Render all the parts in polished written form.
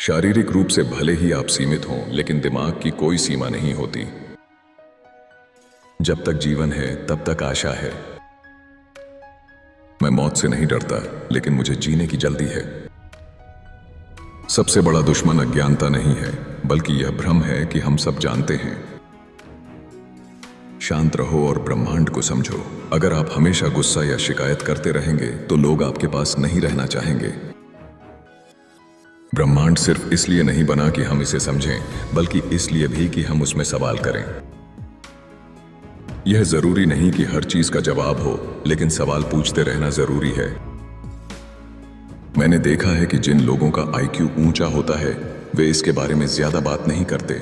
शारीरिक रूप से भले ही आप सीमित हों, लेकिन दिमाग की कोई सीमा नहीं होती। जब तक जीवन है तब तक आशा है। मैं मौत से नहीं डरता, लेकिन मुझे जीने की जल्दी है। सबसे बड़ा दुश्मन अज्ञानता नहीं है, बल्कि यह भ्रम है कि हम सब जानते हैं। शांत रहो और ब्रह्मांड को समझो। अगर आप हमेशा गुस्सा या शिकायत करते रहेंगे तो लोग आपके पास नहीं रहना चाहेंगे। ब्रह्मांड सिर्फ इसलिए नहीं बना कि हम इसे समझें, बल्कि इसलिए भी कि हम उसमें सवाल करें। यह जरूरी नहीं कि हर चीज का जवाब हो, लेकिन सवाल पूछते रहना जरूरी है। मैंने देखा है कि जिन लोगों का आईक्यू ऊंचा होता है, वे इसके बारे में ज्यादा बात नहीं करते।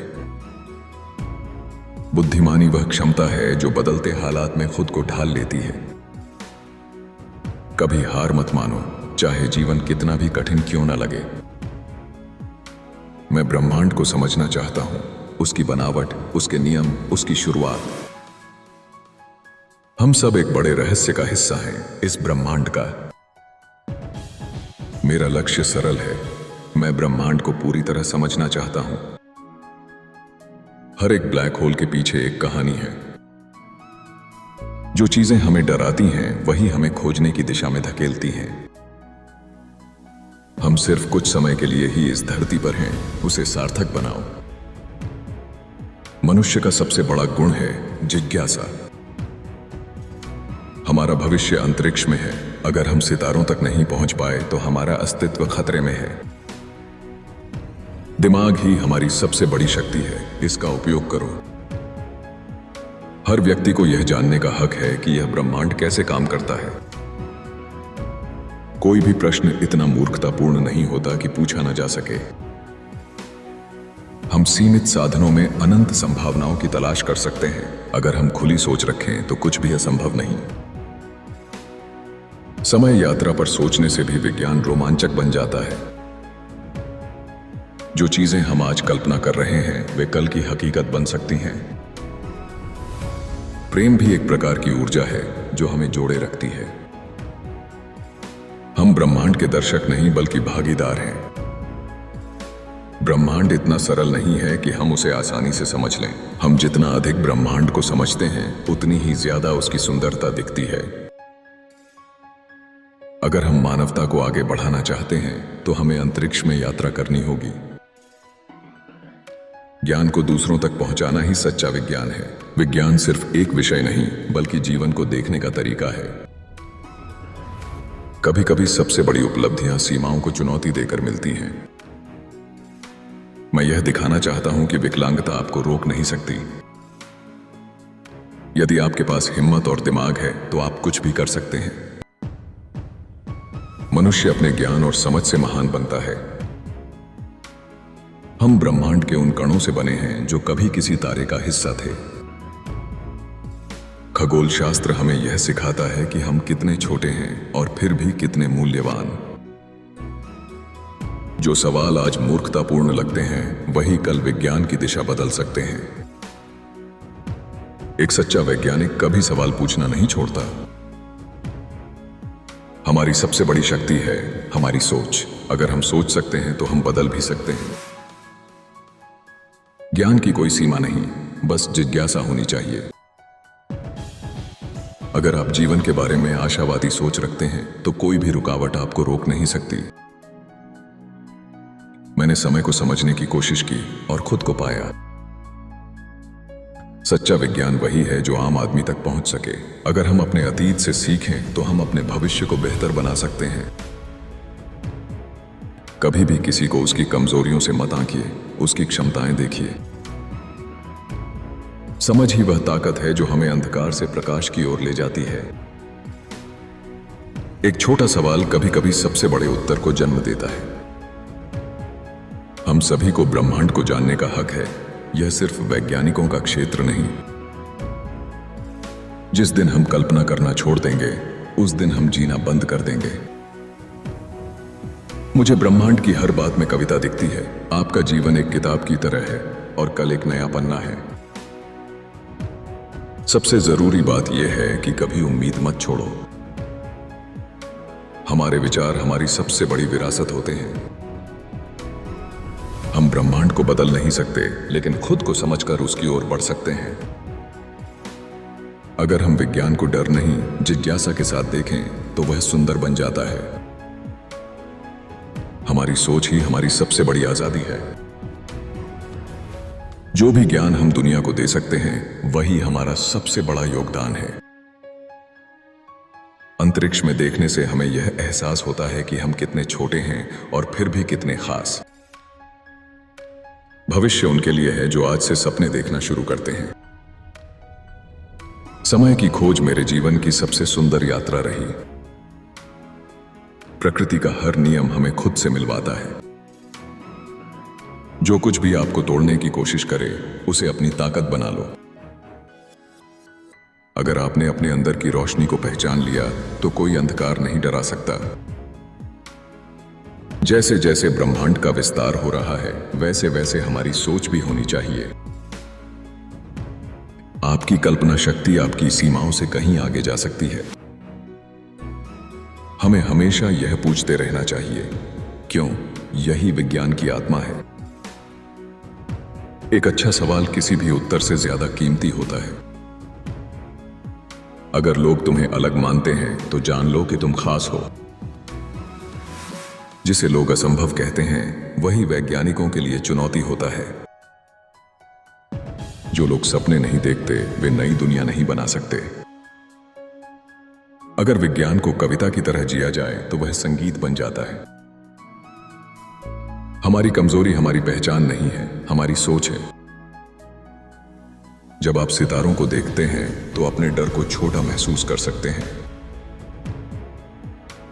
बुद्धिमानी वह क्षमता है जो बदलते हालात में खुद को ढाल लेती है। कभी हार मत मानो, चाहे जीवन कितना भी कठिन क्यों ना लगे। मैं ब्रह्मांड को समझना चाहता हूं, उसकी बनावट, उसके नियम, उसकी शुरुआत। हम सब एक बड़े रहस्य का हिस्सा हैं, इस ब्रह्मांड का। मेरा लक्ष्य सरल है, मैं ब्रह्मांड को पूरी तरह समझना चाहता हूं। हर एक ब्लैक होल के पीछे एक कहानी है। जो चीजें हमें डराती हैं, वही हमें खोजने की दिशा में धकेलती हैं। हम सिर्फ कुछ समय के लिए ही इस धरती पर हैं, उसे सार्थक बनाओ। मनुष्य का सबसे बड़ा गुण है जिज्ञासा। हमारा भविष्य अंतरिक्ष में है। अगर हम सितारों तक नहीं पहुंच पाए तो हमारा अस्तित्व खतरे में है। दिमाग ही हमारी सबसे बड़ी शक्ति है, इसका उपयोग करो। हर व्यक्ति को यह जानने का हक है कि यह ब्रह्मांड कैसे काम करता है। कोई भी प्रश्न इतना मूर्खतापूर्ण नहीं होता कि पूछा न जा सके। हम सीमित साधनों में अनंत संभावनाओं की तलाश कर सकते हैं। अगर हम खुली सोच रखें तो कुछ भी असंभव नहीं। समय यात्रा पर सोचने से भी विज्ञान रोमांचक बन जाता है। जो चीजें हम आज कल्पना कर रहे हैं, वे कल की हकीकत बन सकती हैं। प्रेम भी एक प्रकार की ऊर्जा है जो हमें जोड़े रखती है। हम ब्रह्मांड के दर्शक नहीं, बल्कि भागीदार हैं। ब्रह्मांड इतना सरल नहीं है कि हम उसे आसानी से समझ लें। हम जितना अधिक ब्रह्मांड को समझते हैं, उतनी ही ज्यादा उसकी सुंदरता दिखती है। अगर हम मानवता को आगे बढ़ाना चाहते हैं तो हमें अंतरिक्ष में यात्रा करनी होगी। ज्ञान को दूसरों तक पहुंचाना ही सच्चा विज्ञान है। विज्ञान सिर्फ एक विषय नहीं, बल्कि जीवन को देखने का तरीका है। कभी कभी सबसे बड़ी उपलब्धियां सीमाओं को चुनौती देकर मिलती हैं। मैं यह दिखाना चाहता हूं कि विकलांगता आपको रोक नहीं सकती। यदि आपके पास हिम्मत और दिमाग है तो आप कुछ भी कर सकते हैं। मनुष्य अपने ज्ञान और समझ से महान बनता है। हम ब्रह्मांड के उन कणों से बने हैं जो कभी किसी तारे का हिस्सा थे। खगोल शास्त्र हमें यह सिखाता है कि हम कितने छोटे हैं और फिर भी कितने मूल्यवान। जो सवाल आज मूर्खतापूर्ण लगते हैं, वही कल विज्ञान की दिशा बदल सकते हैं। एक सच्चा वैज्ञानिक कभी सवाल पूछना नहीं छोड़ता। हमारी सबसे बड़ी शक्ति है हमारी सोच। अगर हम सोच सकते हैं तो हम बदल भी सकते हैं। ज्ञान की कोई सीमा नहीं, बस जिज्ञासा होनी चाहिए। अगर आप जीवन के बारे में आशावादी सोच रखते हैं तो कोई भी रुकावट आपको रोक नहीं सकती। मैंने समय को समझने की कोशिश की और खुद को पाया। सच्चा विज्ञान वही है जो आम आदमी तक पहुंच सके। अगर हम अपने अतीत से सीखें तो हम अपने भविष्य को बेहतर बना सकते हैं। कभी भी किसी को उसकी कमजोरियों से मत आंकिए, उसकी क्षमताएं देखिए। समझ ही वह ताकत है जो हमें अंधकार से प्रकाश की ओर ले जाती है। एक छोटा सवाल कभी कभी सबसे बड़े उत्तर को जन्म देता है। हम सभी को ब्रह्मांड को जानने का हक है। यह सिर्फ वैज्ञानिकों का क्षेत्र नहीं। जिस दिन हम कल्पना करना छोड़ देंगे, उस दिन हम जीना बंद कर देंगे। मुझे ब्रह्मांड की हर बात में कविता दिखती है। आपका जीवन एक किताब की तरह है और कल एक नया पन्ना है। सबसे जरूरी बात यह है कि कभी उम्मीद मत छोड़ो। हमारे विचार हमारी सबसे बड़ी विरासत होते हैं। हम ब्रह्मांड को बदल नहीं सकते, लेकिन खुद को समझकर उसकी ओर बढ़ सकते हैं। अगर हम विज्ञान को डर नहीं, जिज्ञासा के साथ देखें तो वह सुंदर बन जाता है। हमारी सोच ही हमारी सबसे बड़ी आजादी है। जो भी ज्ञान हम दुनिया को दे सकते हैं, वही हमारा सबसे बड़ा योगदान है। अंतरिक्ष में देखने से हमें यह एहसास होता है कि हम कितने छोटे हैं और फिर भी कितने खास। भविष्य उनके लिए है जो आज से सपने देखना शुरू करते हैं। समय की खोज मेरे जीवन की सबसे सुंदर यात्रा रही। प्रकृति का हर नियम हमें खुद से मिलवाता है। जो कुछ भी आपको तोड़ने की कोशिश करे, उसे अपनी ताकत बना लो। अगर आपने अपने अंदर की रोशनी को पहचान लिया, तो कोई अंधकार नहीं डरा सकता। जैसे जैसे ब्रह्मांड का विस्तार हो रहा है, वैसे वैसे हमारी सोच भी होनी चाहिए। आपकी कल्पना शक्ति आपकी सीमाओं से कहीं आगे जा सकती है। हमें हमेशा यह पूछते रहना चाहिए, क्यों? यही विज्ञान की आत्मा है। एक अच्छा सवाल किसी भी उत्तर से ज्यादा कीमती होता है। अगर लोग तुम्हें अलग मानते हैं, तो जान लो कि तुम खास हो। जिसे लोग असंभव कहते हैं, वही वैज्ञानिकों के लिए चुनौती होता है। जो लोग सपने नहीं देखते, वे नई दुनिया नहीं बना सकते। अगर विज्ञान को कविता की तरह जिया जाए, तो वह संगीत बन जाता है। हमारी कमजोरी हमारी पहचान नहीं है, हमारी सोच है। जब आप सितारों को देखते हैं, तो अपने डर को छोटा महसूस कर सकते हैं।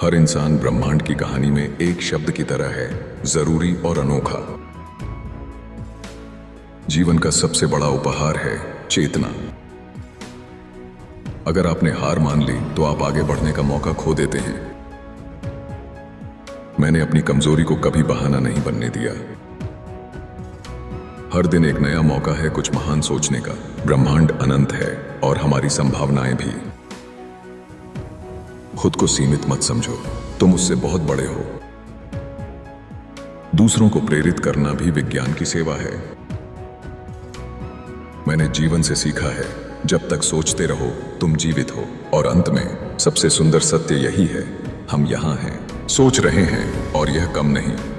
हर इंसान ब्रह्मांड की कहानी में एक शब्द की तरह है, जरूरी और अनोखा। जीवन का सबसे बड़ा उपहार है चेतना। अगर आपने हार मान ली, तो आप आगे बढ़ने का मौका खो देते हैं। मैंने अपनी कमजोरी को कभी बहाना नहीं बनने दिया। हर दिन एक नया मौका है कुछ महान सोचने का। ब्रह्मांड अनंत है और हमारी संभावनाएं भी। खुद को सीमित मत समझो, तुम उससे बहुत बड़े हो। दूसरों को प्रेरित करना भी विज्ञान की सेवा है। मैंने जीवन से सीखा है, जब तक सोचते रहो तुम जीवित हो। और अंत में सबसे सुंदर सत्य यही है, हम यहां हैं, सोच रहे हैं, और यह कम नहीं।